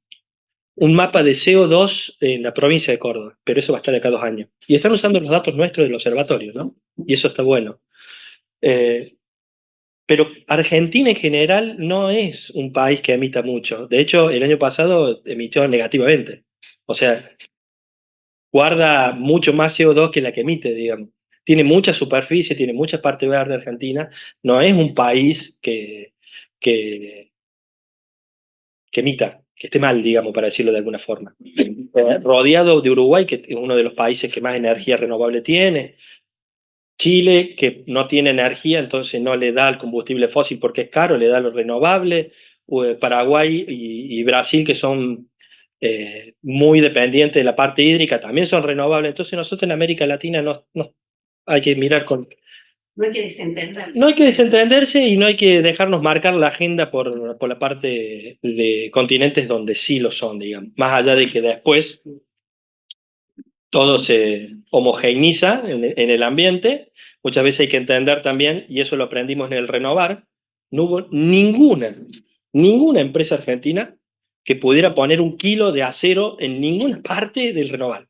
mapa de CO2 en la provincia de Córdoba, pero eso va a estar de acá a 2 años. Y están usando los datos nuestros del observatorio, ¿no? Y eso está bueno. Pero Argentina en general no es un país que emita mucho. De hecho, el año pasado emitió negativamente. O sea, guarda mucho más CO2 que la que emite, digamos. Tiene mucha superficie, tiene mucha parte verde Argentina. No es un país que, que emita, que esté mal, digamos, para decirlo de alguna forma. Rodeado de Uruguay, que es uno de los países que más energía renovable tiene. Chile, que no tiene energía, entonces no le da el combustible fósil porque es caro, le da lo renovable. Paraguay y Brasil, que son muy dependientes de la parte hídrica, también son renovables. Entonces nosotros en América Latina no hay que mirar con... No hay que desentenderse. No hay que desentenderse y no hay que dejarnos marcar la agenda por la parte de continentes donde sí lo son, digamos. Más allá de que después todo se homogeneiza en el ambiente. Muchas veces hay que entender también, y eso lo aprendimos en el Renovar, no hubo ninguna empresa argentina que pudiera poner 1 kilo de acero en ninguna parte del Renovar.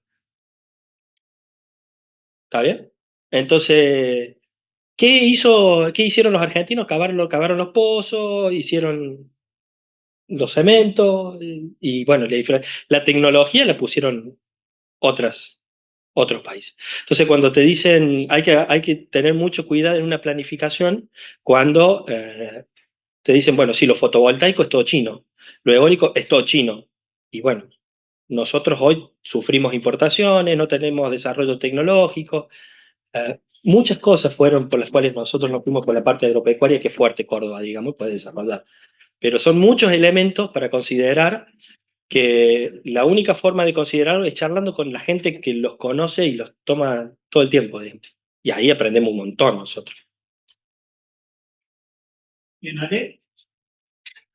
¿Está bien? Entonces, ¿qué hicieron los argentinos? Cavaron los pozos, hicieron los cementos, y bueno, la tecnología la pusieron otros países. Entonces, cuando te dicen hay que tener mucho cuidado en una planificación, cuando te dicen, bueno, sí, lo fotovoltaico es todo chino, lo eólico es todo chino. Y bueno, nosotros hoy sufrimos importaciones, no tenemos desarrollo tecnológico. Muchas cosas fueron por las cuales nosotros nos fuimos por la parte agropecuaria, que es fuerte Córdoba, digamos, puede desarrollar. Pero son muchos elementos para considerar que la única forma de considerarlo es charlando con la gente que los conoce y los toma todo el tiempo, digamos. Y ahí aprendemos un montón nosotros. ¿Bien, Ale?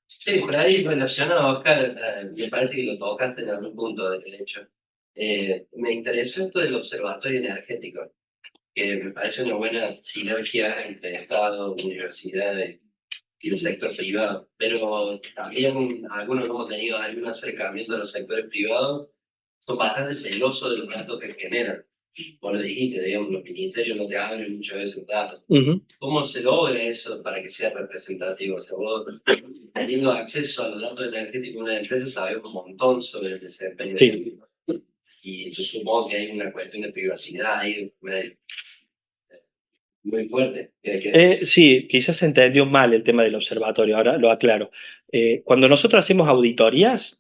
Sí, por ahí relacionado, Oscar, me parece que lo tocaste en algún punto del hecho. Me interesó esto del observatorio energético, que me parece una buena sinergia entre Estado, universidades y el sector privado. Pero también algunos hemos tenido algún acercamiento a los sectores privados, son bastante celosos de los datos que generan. Vos lo dijiste, digamos, los ministerios no te abren muchas veces datos. ¿Cómo se logra eso para que sea representativo? O sea, vos teniendo acceso a los datos energéticos de una empresa sabes un montón sobre el desempeño. Sí. Y yo supongo que hay una cuestión de privacidad ahí muy fuerte. Sí, quizás se entendió mal el tema del observatorio, ahora lo aclaro. Cuando nosotros hacemos auditorías,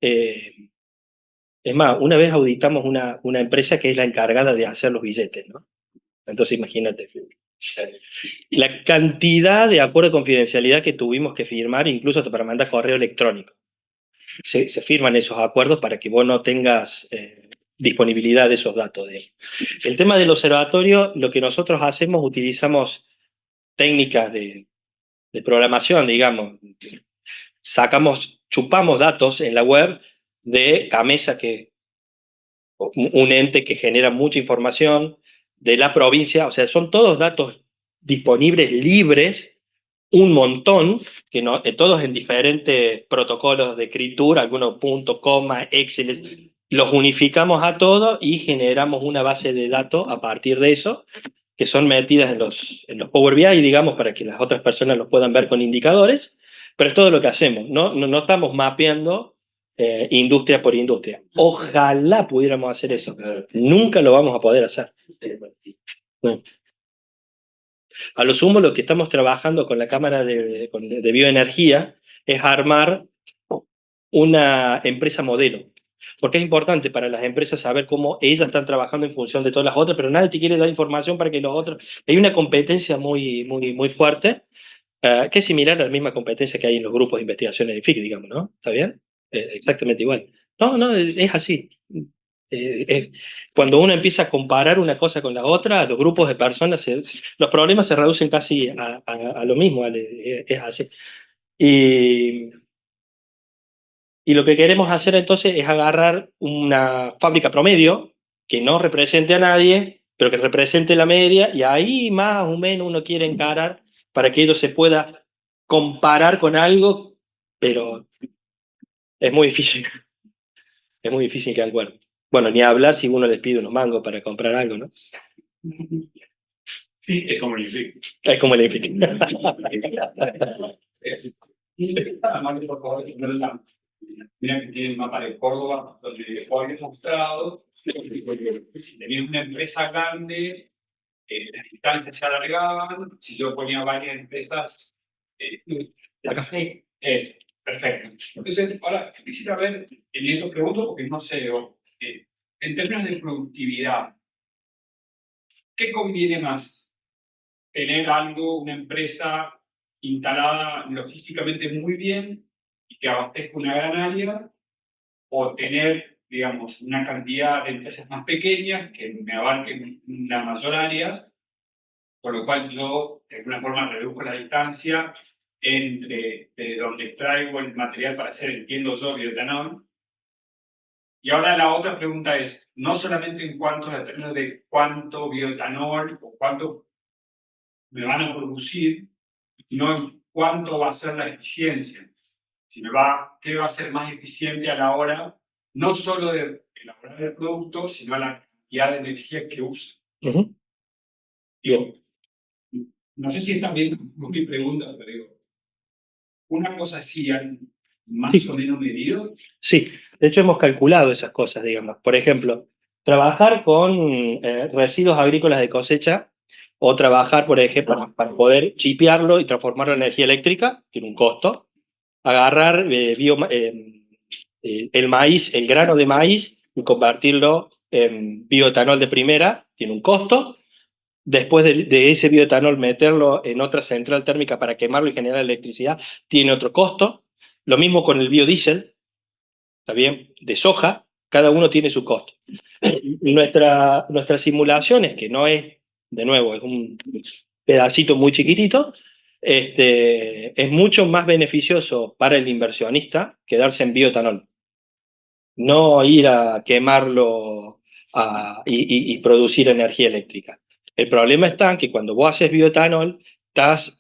es más, una vez auditamos una empresa que es la encargada de hacer los billetes, ¿no? Entonces imagínate, la cantidad de acuerdos de confidencialidad que tuvimos que firmar, incluso hasta para mandar correo electrónico. Se firman esos acuerdos para que vos no tengas disponibilidad de esos datos. El tema del observatorio, lo que nosotros hacemos, utilizamos técnicas de programación, digamos. Chupamos datos en la web de Camesa, que es un ente que genera mucha información, de la provincia, o sea, son todos datos disponibles, libres, un montón, todos en diferentes protocolos de escritura, algunos puntos, coma, Excel, los unificamos a todos y generamos una base de datos a partir de eso, que son metidas en los Power BI, digamos, para que las otras personas los puedan ver con indicadores, pero es todo lo que hacemos, no estamos mapeando industria por industria. Ojalá pudiéramos hacer eso. Nunca lo vamos a poder hacer. No. A lo sumo, lo que estamos trabajando con la Cámara de Bioenergía es armar una empresa modelo. Porque es importante para las empresas saber cómo ellas están trabajando en función de todas las otras, pero nadie te quiere dar información para que los otros... Hay una competencia muy fuerte, que es similar a la misma competencia que hay en los grupos de investigación en el FIC, digamos, ¿no? ¿Está bien? Exactamente igual. No, es así. Cuando uno empieza a comparar una cosa con la otra, los grupos de personas, los problemas se reducen casi a lo mismo, es así. Y lo que queremos hacer entonces es agarrar una fábrica promedio que no represente a nadie pero que represente la media, y ahí más o menos uno quiere encarar para que ello se pueda comparar con algo, pero es muy difícil. Es muy difícil que acuerden. Bueno, ni hablar si uno les pide unos mangos para comprar algo, ¿no? Sí, es como el IFIC. Es como el EPIC. Además, por favor, mira que tiene el mapa de Córdoba, donde hoy es mostrado que si tenía una empresa grande, las distancias se alargaban. Si yo ponía varias empresas, es perfecto. Entonces, ahora quisiera ver, y esto pregunto porque no sé, en términos de productividad, ¿qué conviene más? Tener algo, una empresa instalada logísticamente muy bien y que abastezca una gran área, o tener, digamos, una cantidad de empresas más pequeñas que me abarquen una mayor área, por lo cual yo de alguna forma reduzco la distancia entre de donde extraigo el material para hacer, entiendo yo, bioetanol. Y ahora la otra pregunta es, no solamente en cuanto a términos de cuánto bioetanol o cuánto me van a producir, no en cuánto va a ser la eficiencia, si qué va a ser más eficiente a la hora, no solo de elaborar el producto, sino a la cantidad de energía que usa. Ujú. Digo, no sé si es también con mi pregunta, pero digo, una cosa así, más Sí. o menos medido. Sí, de hecho hemos calculado esas cosas, digamos. Por ejemplo, trabajar con residuos agrícolas de cosecha o trabajar, por ejemplo, para poder chipearlo y transformarlo en energía eléctrica, tiene un costo. Agarrar el maíz, el grano de maíz, y convertirlo en bioetanol de primera, tiene un costo. Después de ese bioetanol meterlo en otra central térmica para quemarlo y generar electricidad, tiene otro costo. Lo mismo con el biodiesel, ¿está bien? De soja, cada uno tiene su costo. Nuestras simulaciones, que no es, de nuevo, es un pedacito muy chiquitito, es mucho más beneficioso para el inversionista quedarse en bioetanol, no ir a quemarlo y producir energía eléctrica. El problema está en que cuando vos haces bioetanol, estás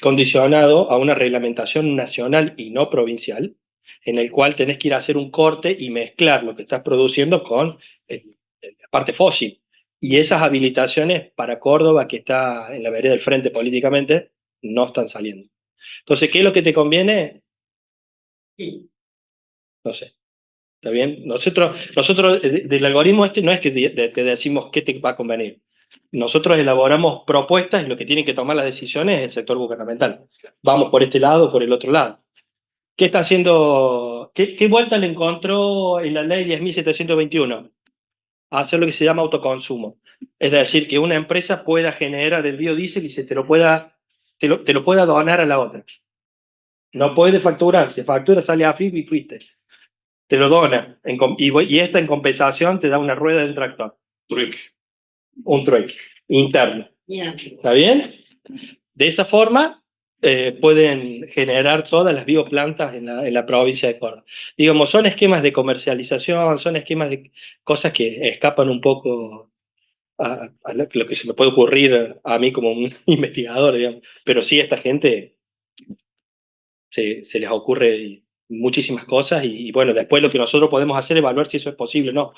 condicionado a una reglamentación nacional y no provincial, en el cual tenés que ir a hacer un corte y mezclar lo que estás produciendo con la parte fósil. Y esas habilitaciones para Córdoba, que está en la vereda del frente políticamente, no están saliendo. Entonces, ¿qué es lo que te conviene? No sé. ¿Está bien? Nosotros del algoritmo este no es que te decimos qué te va a convenir. Nosotros elaboramos propuestas y lo que tiene que tomar las decisiones es el sector gubernamental. Vamos por este lado o por el otro lado. ¿Qué está haciendo? ¿Qué vuelta le encontró en la ley 10.721? A hacer lo que se llama autoconsumo. Es decir, que una empresa pueda generar el biodiesel y te lo pueda donar a la otra. No puede facturar. Si factura, sale a FIP y fuiste. Te lo dona. Y esta en compensación te da una rueda de un tractor. Un trueque interno. Bien. ¿Está bien? De esa forma pueden generar todas las bioplantas en la provincia de Córdoba. Digamos, son esquemas de comercialización, son esquemas de cosas que escapan un poco a lo que se me puede ocurrir a mí como un investigador, digamos. Pero sí, a esta gente se les ocurre muchísimas cosas y bueno, después lo que nosotros podemos hacer es evaluar si eso es posible o no.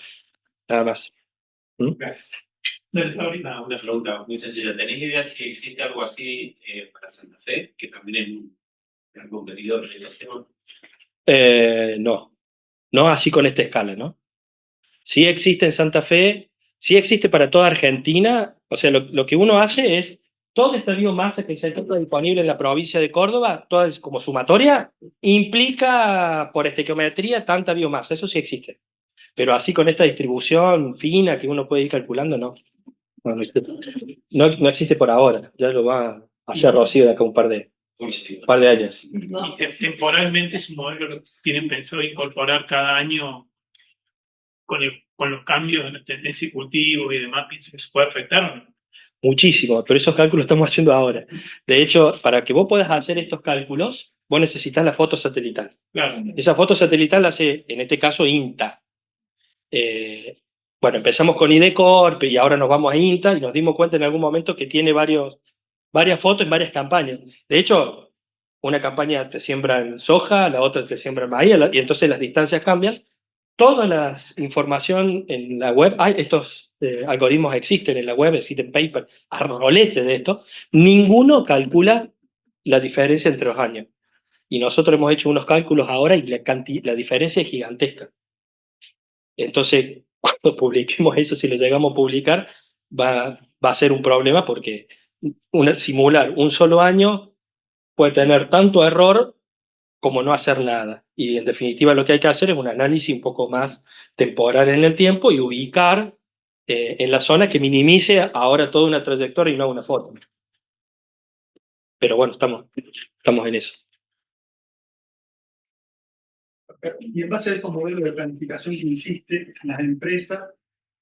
Nada más. Gracias. Una pregunta muy sencilla. ¿Tenés idea si existe algo así para Santa Fe, que también es un gran competidor en el tema? No, no así con esta escala, ¿no? Sí existe en Santa Fe, sí existe para toda Argentina, o sea, lo que uno hace es, toda esta biomasa que se encuentra disponible en la provincia de Córdoba, toda como sumatoria, implica por estequiometría tanta biomasa, eso sí existe. Pero así con esta distribución fina que uno puede ir calculando, no. No existe por ahora, ya lo va a hacer Rocío de acá un par de años. Y temporalmente es un modelo que tienen pensado incorporar cada año con los cambios de la tendencia y cultivo y demás, pienso que se puede afectar o no. Muchísimo, pero esos cálculos estamos haciendo ahora. De hecho, para que vos puedas hacer estos cálculos, vos necesitas la foto satelital. Claro. Esa foto satelital la hace, en este caso, INTA. bueno, empezamos con IDECORP y ahora nos vamos a INTA y nos dimos cuenta en algún momento que tiene varias fotos en varias campañas. De hecho, una campaña te siembran soja, la otra te siembran maíz, y entonces las distancias cambian. Toda la información en la web, estos algoritmos existen en la web, existen papers, a rolete de esto, ninguno calcula la diferencia entre los años. Y nosotros hemos hecho unos cálculos ahora y la diferencia es gigantesca. Entonces, cuando publiquemos eso, si lo llegamos a publicar, va a ser un problema porque simular un solo año puede tener tanto error como no hacer nada. Y en definitiva lo que hay que hacer es un análisis un poco más temporal en el tiempo y ubicar en la zona que minimice ahora toda una trayectoria y no una foto. Pero bueno, estamos en eso. Y en base a estos modelos de planificación que insiste en las empresas,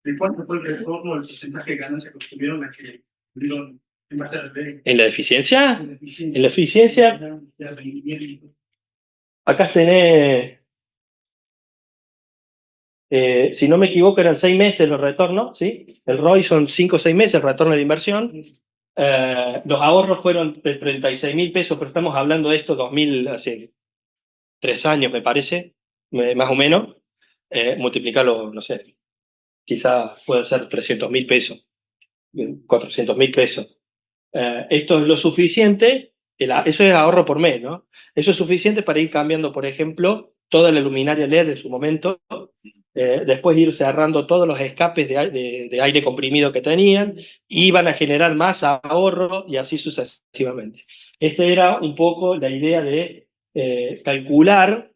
¿de cuánto fue el retorno del porcentaje de ganancias que obtuvieron las que tuvieron en base a la ley? ¿En la eficiencia? En la eficiencia. En la eficiencia, acá tenés, si no me equivoco, eran 6 meses los retornos, ¿sí? El ROI son 5 o 6 meses, el retorno de la inversión. Los ahorros fueron de 36.000 pesos, pero estamos hablando de esto hace 3 años, me parece, más o menos. Multiplicarlo, no sé, quizás puede ser 300.000 pesos, 400.000 pesos. Esto es lo suficiente, eso es ahorro por mes, ¿no? Eso es suficiente para ir cambiando, por ejemplo, toda la luminaria LED en su momento, después ir cerrando todos los escapes de aire comprimido que tenían, iban a generar más ahorro y así sucesivamente. Esta era un poco la idea de calcular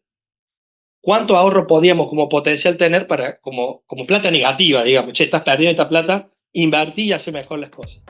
cuánto ahorro podíamos como potencial tener como plata negativa, digamos, che, estás perdiendo esta plata, invertí y hace mejor las cosas.